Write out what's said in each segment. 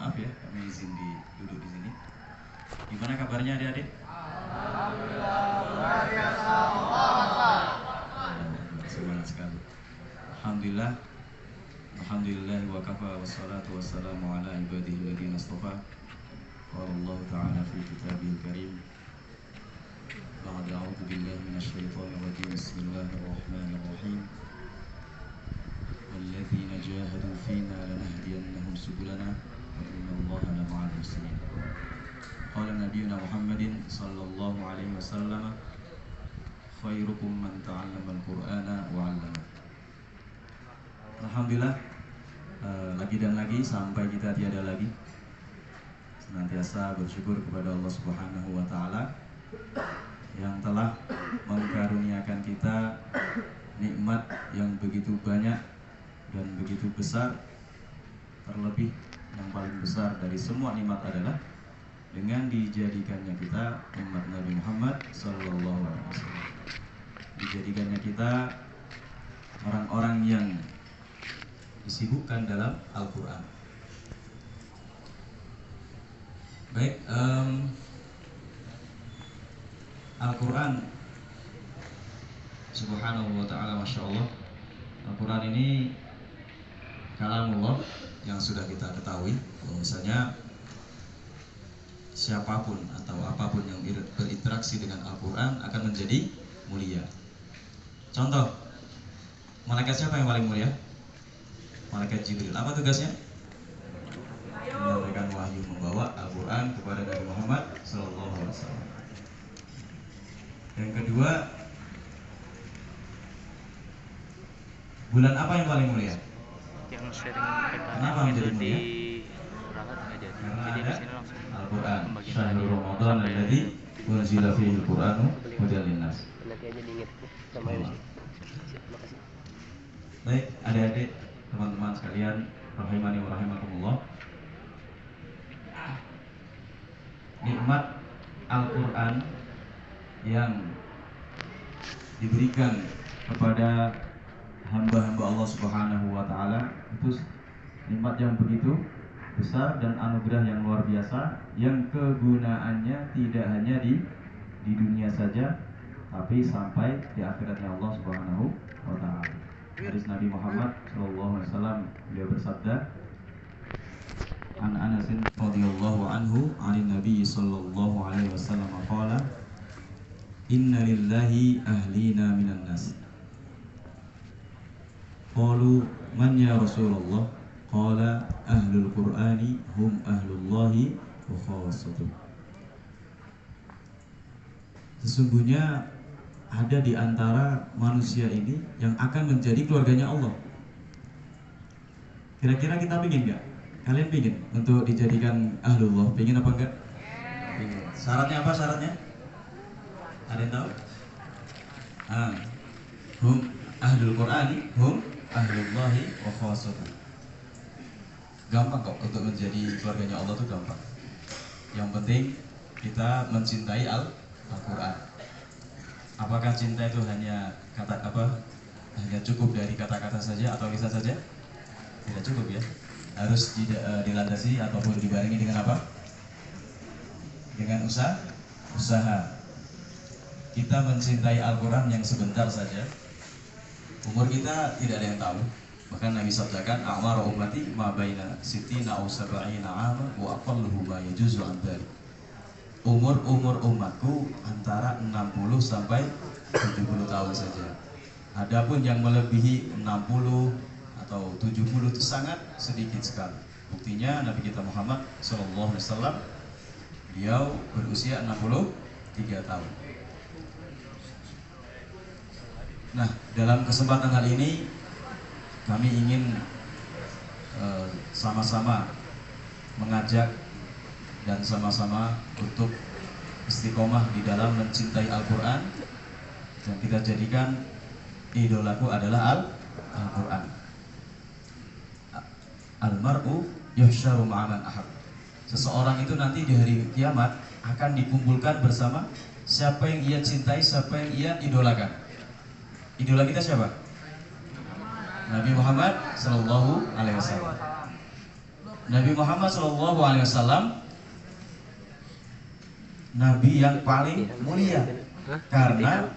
maaf ya, kami izin duduk di sini. Gimana kabarnya adik-adik? Semangat sekali. Alhamdulillah. Alhamdulillah wa kafa wassalatu wassalamu ala ibadihi alladziina istafa. Qala Allah ta'ala fi kitabihil karim. Ba'da a'udzu billahi minasyaitonir rajim. Bismillahirrahmanirrahim. Walladzina jahadu fina lanahdiyannahum subulana wa innallaha lama'al muhsinin. Qala nabiyuna Muhammadin sallallahu alaihi wasallam, khairukum man ta'allama al-Qur'ana wa 'allama. Alhamdulillah, lagi dan lagi sampai kita tiada lagi senantiasa bersyukur kepada Allah Subhanahu wa taala yang telah mengkaruniakan kita nikmat yang begitu banyak dan begitu besar. Terlebih yang paling besar dari semua nikmat adalah dengan dijadikannya kita umat Nabi Muhammad sallallahu alaihi wasallam. Dijadikannya kita orang-orang yang disibukkan dalam Al-Quran. Baik, Al-Quran subhanahu wa ta'ala, Masya Allah, Al-Quran ini kalamullah yang sudah kita ketahui bahwa misalnya siapapun atau apapun yang berinteraksi dengan Al-Quran akan menjadi mulia. Contoh, malaikat siapa yang paling mulia? Malaikat Jibril. Apa tugasnya? Menyampaikan wahyu, membawa Al-Quran kepada Nabi Muhammad SAW. Yang kedua, bulan apa yang paling mulia? Yang sering Kenapa menjadi mulia? Karena ada Al-Quran. Syahrul Ramadan alladzi unzila fihi al-Qur'anu hudan linnas. Nanti aja diingat sama MC. Baik, adik-adik, teman-teman sekalian, rahimani wa rahimakumullah. Nikmat Al-Quran yang diberikan kepada hamba-hamba Allah Subhanahu wa taala itu nikmat yang begitu besar dan anugerah yang luar biasa, yang kegunaannya tidak hanya di dunia saja tapi sampai di akhiratnya Allah Subhanahu wa taala. Hadis Nabi Muhammad SAW, beliau bersabda, An Anasin radhiyallahu anhu, anin Nabi sallallahu alaihi wasallam qala, Inna lillahi ahlina minan nas. Qalu man ya Rasulullah? Qala ahlul Qur'ani hum ahlullahi wa khawassatuh. Sesungguhnya ada di antara manusia ini yang akan menjadi keluarganya Allah. Kira-kira kita pingin nggak? Kalian pingin untuk dijadikan ahlullah? Pingin apa enggak? Pingin. Syaratnya apa syaratnya? Ada yang tahu? Hum ahlul Qur'ani hum ahlullahi wa khawassatuh. Gampang kok untuk menjadi keluarganya Allah tuh gampang. Yang penting kita mencintai Al-Quran. Apakah cinta itu hanya hanya cukup dari kata-kata saja atau lisan saja? Tidak cukup ya. Harus dilandasi ataupun dibarengi dengan apa? Dengan usaha. Kita mencintai Al-Quran yang sebentar saja. Umur kita tidak ada yang tahu. Bahkan Nabi sabdakan, a'mar ummati ma baina sittina aw sab'ina 'ama wa aqalluhu ma yajuzu an dzalik. Umur umatku antara 60 sampai 70 tahun saja. Adapun yang melebihi 60 atau 70 itu sangat sedikit sekali. Buktinya Nabi kita Muhammad SAW, beliau berusia 63 tahun. Nah, dalam kesempatan kali ini kami ingin sama-sama mengajak dan sama-sama untuk istiqomah di dalam mencintai Al-Quran, dan kita jadikan idolaku adalah Al-Quran. Al-mar'u yuhsyaru ma'aman ahab. Seseorang itu nanti di hari kiamat akan dikumpulkan bersama siapa yang ia cintai, siapa yang ia idolakan. Idola kita siapa? Nabi Muhammad Sallallahu Alaihi Wasallam. Nabi Muhammad SAW Nabi yang paling mulia karena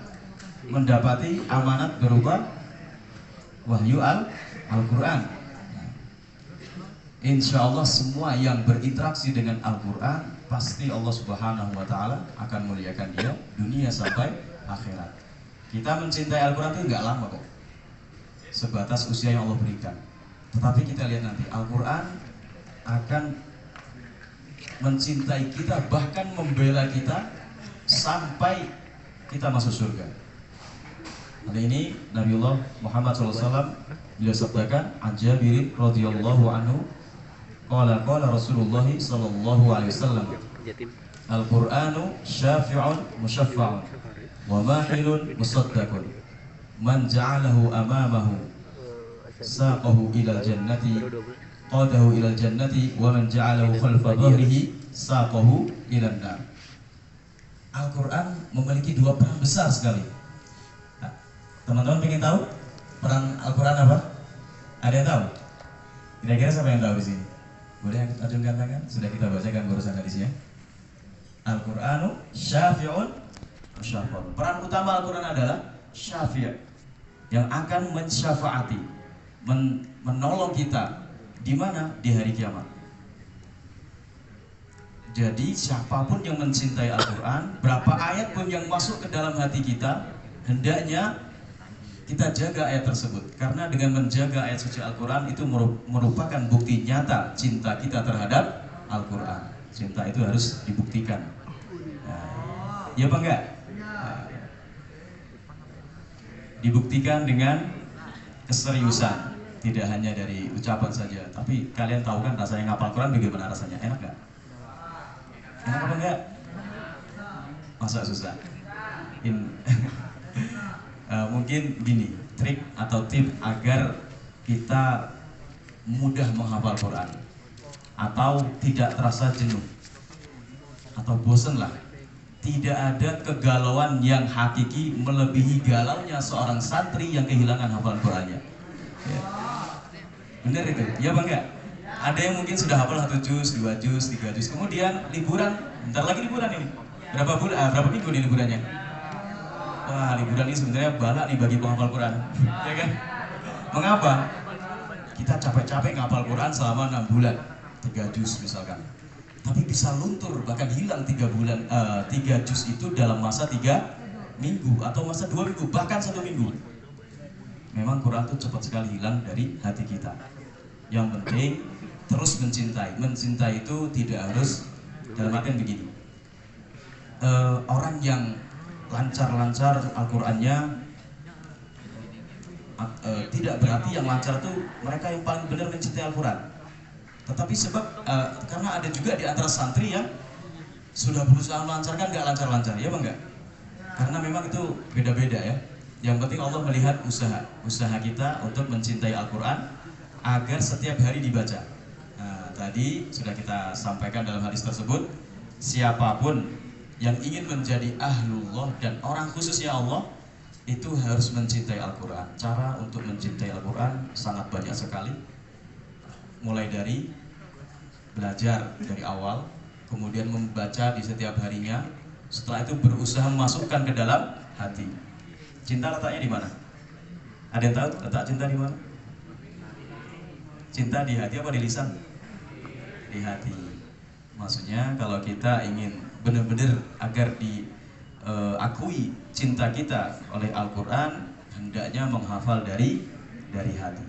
mendapati amanat berupa wahyu Al-Quran. Insya Allah semua yang berinteraksi dengan Al-Quran pasti Allah Subhanahu wa Ta'ala akan muliakan dia dunia sampai akhirat. Kita mencintai Al-Quran itu nggak lama kok, sebatas usia yang Allah berikan. Tetapi kita lihat nanti Al-Quran akan mencintai kita, bahkan membela kita sampai kita masuk surga. Hari ini Nabiullah Muhammad SAW beliau sabdakan, Jabir radhiyallahu anhu, qala Rasulullah sallallahu alaihi wasallam, Al-Qur'anu syafi'un musyaffa'un wa mahilun musaddaqun man ja'alahu amamahu saqahu ilal jannati qadahu ilal jannati wa man ja'alahu khalfa dhahrihi saqahu ilan nar. Al-Quran memiliki dua peran besar sekali. Nah, teman-teman ingin tahu peran Al-Quran apa? Ada yang tahu? Kira-kira siapa yang tahu di sini? Boleh acungkan tangan? Sudah kita bacakan barusan hadisnya. Al-Qur'anu syafi'un musyaffa'un. Peran utama Al-Quran adalah syafi', yang akan mensyafaati, menolong kita di mana? Di hari kiamat. Jadi siapapun yang mencintai Al-Quran, berapa ayat pun yang masuk ke dalam hati kita, hendaknya kita jaga ayat tersebut. Karena dengan menjaga ayat suci Al-Quran itu merupakan bukti nyata cinta kita terhadap Al-Quran. Cinta itu harus dibuktikan. Nah, ya apa enggak? Nah, dibuktikan dengan keseriusan. Tidak hanya dari ucapan saja, tapi kalian tahu kan rasanya ngapal Quran bagaimana rasanya? Enak gak? Enak apa enggak? Masa susah? Mungkin gini, trik atau tip agar kita mudah menghafal Quran atau tidak terasa jenuh atau bosan lah. Tidak ada kegalauan yang hakiki melebihi galaunya seorang santri yang kehilangan hafalan Qurannya. Ya. Bener itu, ya bang enggak? Ada yang mungkin sudah hafal 1 juz, 2 juz, 3 juz, kemudian liburan, bentar lagi liburan ini. Berapa minggu nih liburannya? Wah, liburan ini sebenarnya balak nih bagi penghafal Quran, ya kan? Mengapa? Kita capek-capek ngapal Quran selama 6 bulan, 3 juz misalkan. Tapi bisa luntur, bahkan hilang 3 juz itu dalam masa 3 minggu atau masa 2 minggu, bahkan 1 minggu. Memang Quran itu cepat sekali hilang dari hati kita. Yang penting terus mencintai. Mencintai itu tidak harus dalam artian begini. Orang yang lancar-lancar Al-Qurannya tidak berarti yang lancar itu mereka yang paling benar mencintai Al-Quran. Tetapi sebab karena ada juga di antara santri yang sudah berusaha melancarkan nggak lancar-lancar, ya bang nggak? Karena memang itu beda-beda ya. Yang penting Allah melihat usaha kita untuk mencintai Al-Quran agar setiap hari dibaca. Nah, tadi sudah kita sampaikan dalam hadis tersebut, siapapun yang ingin menjadi ahlullah dan orang khususnya Allah itu harus mencintai Al-Quran. Cara untuk mencintai Al-Quran sangat banyak sekali. Mulai dari belajar dari awal, kemudian membaca di setiap harinya, setelah itu berusaha memasukkan ke dalam hati. Cinta letaknya di mana? Ada yang tahu letak cinta di mana? Cinta di hati apa di lisan? Di hati. Maksudnya kalau kita ingin benar-benar agar diakui cinta kita oleh Al-Quran, hendaknya menghafal dari hati.